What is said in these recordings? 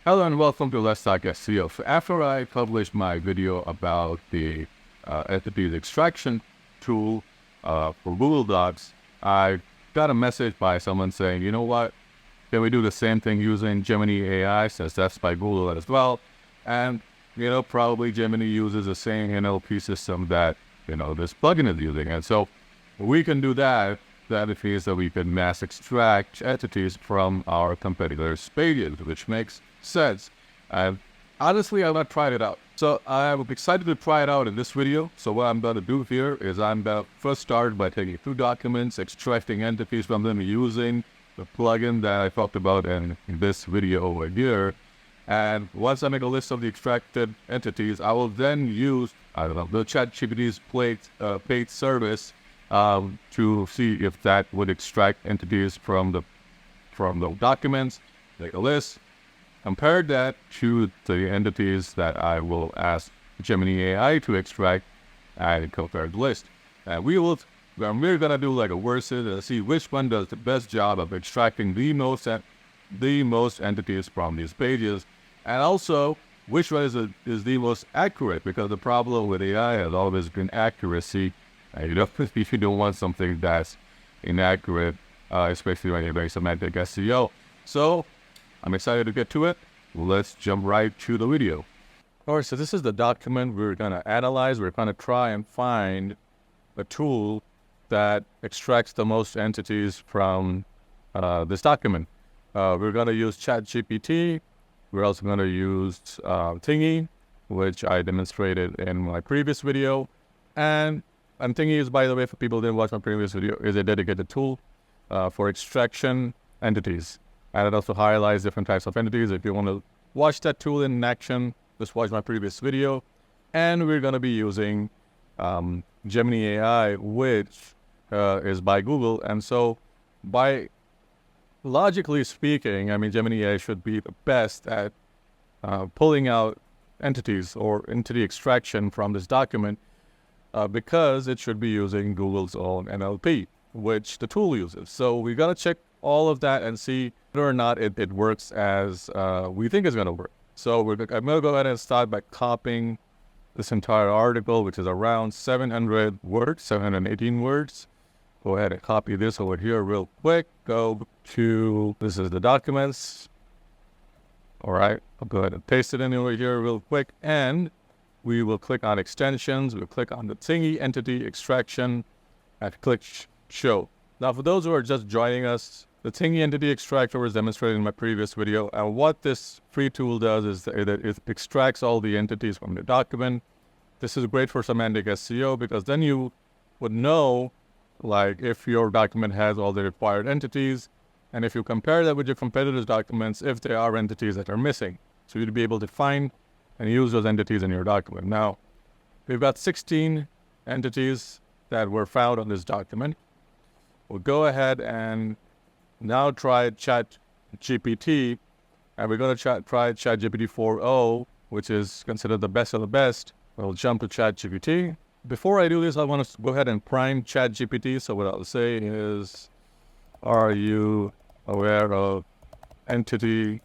Hello and welcome to Let's Talk SEO. So after I published my video about the entities extraction tool for Google Docs, I got a message by someone saying, you know what, can we do the same thing using Gemini AI, since that's by Google as well? And, probably Gemini uses the same NLP system that, this plugin is using. And so we can do that. That means that we can mass extract entities from our competitors' pages, which makes sense. And honestly, I've not tried it out. So I'm excited to try it out in this video. So what I'm going to do here is I'm going to first start by taking two documents, extracting entities from them using the plugin that I talked about in this video over here. And once I make a list of the extracted entities, I will then use, the ChatGPT's paid service to see if that would extract entities from the documents, make a list, compare that to the entities that I will ask Gemini AI to extract, and compare the list. And we're gonna do like a versus and see which one does the best job of extracting the most entities from these pages, and also which one is the most accurate, because the problem with AI has always been accuracy. And if you don't want something that's inaccurate, especially when you're doing semantic SEO. So I'm excited to get to it. Let's jump right to the video. All right, so this is the document we're going to analyze. We're going to try and find a tool that extracts the most entities from this document. We're going to use ChatGPT. We're also going to use Thingy, which I demonstrated in my previous video. And Thingy is, by the way, for people who didn't watch my previous video, is a dedicated tool for extraction entities. And it also highlights different types of entities. If you want to watch that tool in action, just watch my previous video. And we're going to be using Gemini AI, which is by Google. And so by logically speaking, Gemini AI should be the best at pulling out entities or entity extraction from this document, because it should be using Google's own NLP, which the tool uses. So we got to check all of that and see whether or not it works as we think it's going to work. So I'm going to go ahead and start by copying this entire article, which is around 700 words, 718 words. Go ahead and copy this over here real quick. Go to, this is the documents. All right, I'll go ahead and paste it in over here real quick. And we will click on extensions. We'll click on the Thingy entity extraction and click show. Now, for those who are just joining us, the Thingy entity extractor was demonstrated in my previous video. And what this free tool does is that it extracts all the entities from the document. This is great for semantic SEO, because then you would know, like, if your document has all the required entities, and if you compare that with your competitors' documents, if there are entities that are missing. So you'd be able to find and use those entities in your document. Now, we've got 16 entities that were found on this document. We'll go ahead and now try ChatGPT, and we're going to try ChatGPT 4.0, which is considered the best of the best. We'll jump to ChatGPT. Before I do this, I want to go ahead and prime ChatGPT. So what I'll say is, are you aware of entity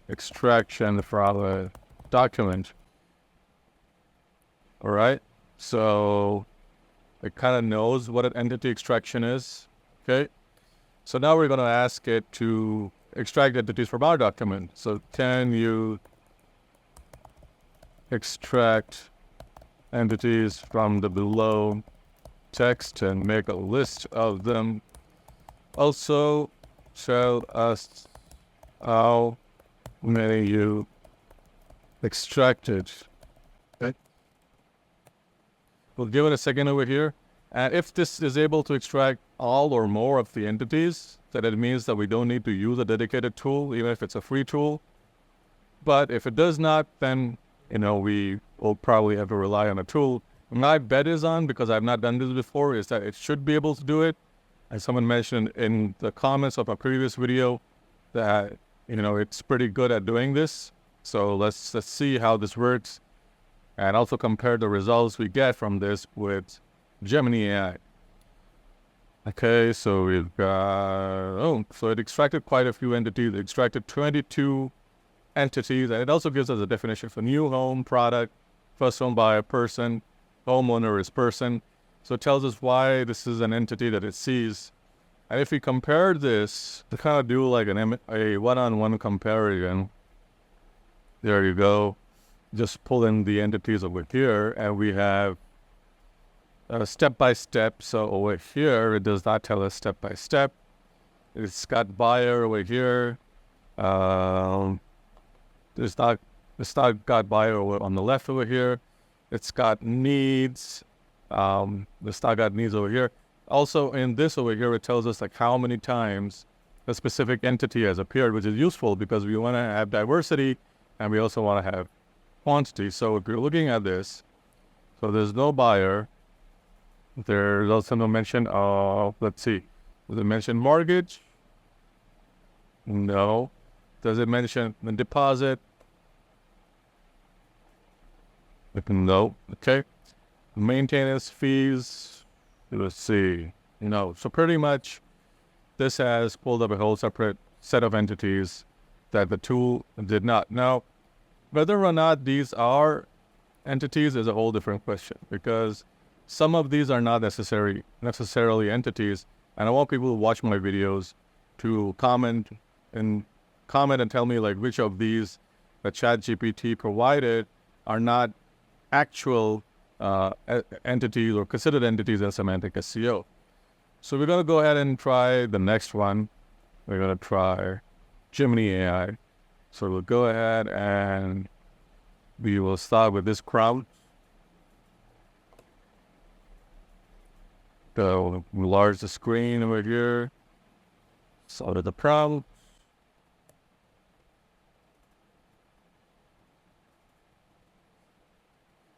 extraction from a document? All right, so it kind of knows what an entity extraction is. Okay, so now we're going to ask it to extract entities from our document. So can you extract entities from the below text and make a list of them? Also, tell us how many you extracted. Okay. We'll give it a second over here. And if this is able to extract all or more of the entities, then it means that we don't need to use a dedicated tool, even if it's a free tool. But if it does not, then, we will probably have to rely on a tool. My bet is on, because I've not done this before, is that it should be able to do it. As someone mentioned in the comments of a previous video, that, it's pretty good at doing this. So let's see how this works, and also compare the results we get from this with Gemini AI. Okay, so we've got, so it extracted quite a few entities. It extracted 22 entities, and it also gives us a definition for new home, product, first home buyer, person, homeowner is person. So it tells us why this is an entity that it sees. And if we compare this to kind of do like a one-on-one comparison, there you go. Just pull in the entities over here, and we have step-by-step. So over here, it does not tell us step-by-step. It's got buyer over here. It's not got buyer over on the left over here. It's got needs. It's not got needs over here. Also in this over here, it tells us like how many times a specific entity has appeared, which is useful because we want to have diversity and we also want to have quantity. So if you're looking at this, so there's no buyer. There's also no mention of, let's see, does it mention mortgage? No. Does it mention the deposit? No. Okay. Maintenance fees. Let's see. No. So pretty much this has pulled up a whole separate set of entities that the tool did not. Now, whether or not these are entities is a whole different question, because some of these are not necessarily entities, and I want people to watch my videos to comment and tell me like which of these that ChatGPT provided are not actual entities or considered entities in semantic SEO. So we're going to go ahead and try the next one. We're going to try Gemini AI. So we'll go ahead and we will start with this prompt. So enlarge the screen over here. Solve the prompt.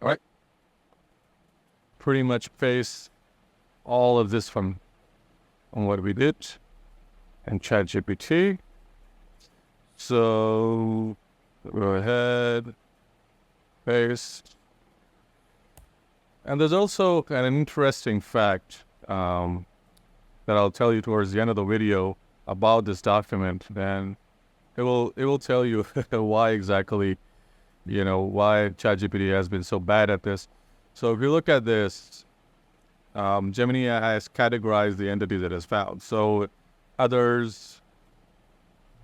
All right. Pretty much paste all of this from what we did in ChatGPT. So go ahead, paste. And there's also an interesting fact that I'll tell you towards the end of the video about this document. And it will tell you why exactly, why ChatGPT has been so bad at this. So if you look at this, Gemini has categorized the entity that is found. So others,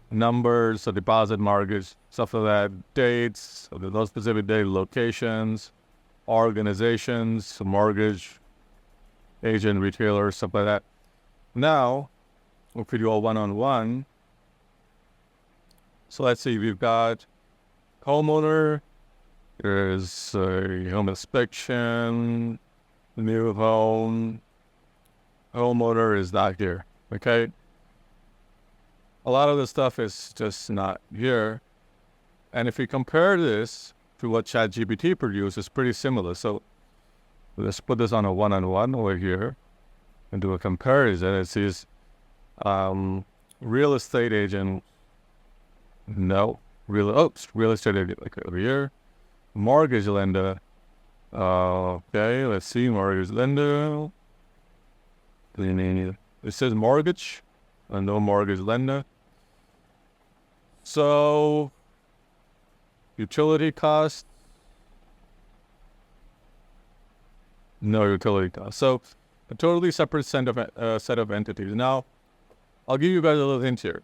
numbers, so deposit, mortgage, stuff like that, dates, so there's no specific date, locations, organizations, mortgage, agent, retailer, stuff like that. Now, if we do a one-on-one, so let's see, we've got homeowner, there's a home inspection, new home, homeowner is not here, okay? A lot of the stuff is just not here. And if we compare this to what ChatGPT produced, it's pretty similar. So let's put this on a one-on-one over here and do a comparison. It says real estate agent, no. Real estate agent, like over here. Mortgage lender, okay, let's see, mortgage lender. It says mortgage, and no mortgage lender. So, utility cost, no utility cost. So, a totally separate set of entities. Now, I'll give you guys a little hint here.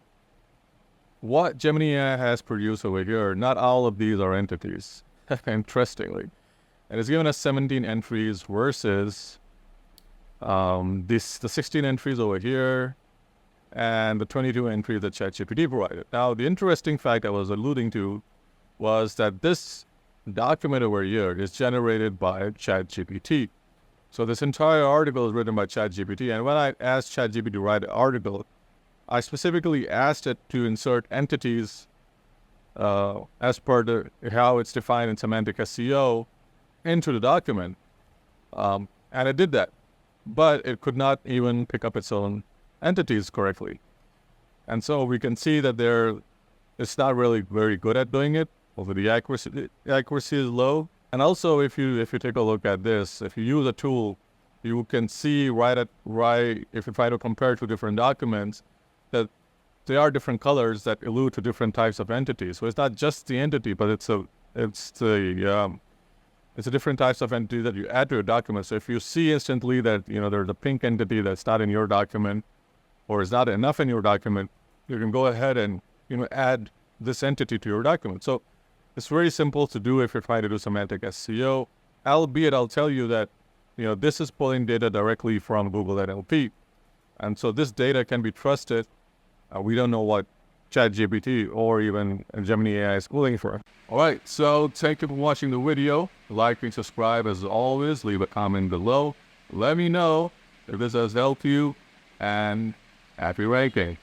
What Gemini has produced over here, not all of these are entities, interestingly. And it's given us 17 entries versus the 16 entries over here and the 22 entries that ChatGPT provided. Now, the interesting fact I was alluding to was that this document over here is generated by ChatGPT. So this entire article is written by ChatGPT. And when I asked ChatGPT to write an article, I specifically asked it to insert entities as per how it's defined in semantic SEO into the document. And it did that. But it could not even pick up its own entities correctly. And so we can see that it's not really very good at doing it. Although the accuracy is low. And also, if you take a look at this, if you use a tool, you can see if you try to compare two different documents, that there are different colors that allude to different types of entities. So it's not just the entity, but it's a different types of entity that you add to your document. So if you see instantly that, there's a pink entity that's not in your document or is not enough in your document, you can go ahead and, add this entity to your document. So it's very simple to do if you're trying to do semantic SEO, albeit I'll tell you that, this is pulling data directly from Google NLP. And so this data can be trusted. We don't know what ChatGPT or even Gemini AI is pulling for. All right, so thank you for watching the video. Like and subscribe as always. Leave a comment below. Let me know if this has helped you, and happy ranking.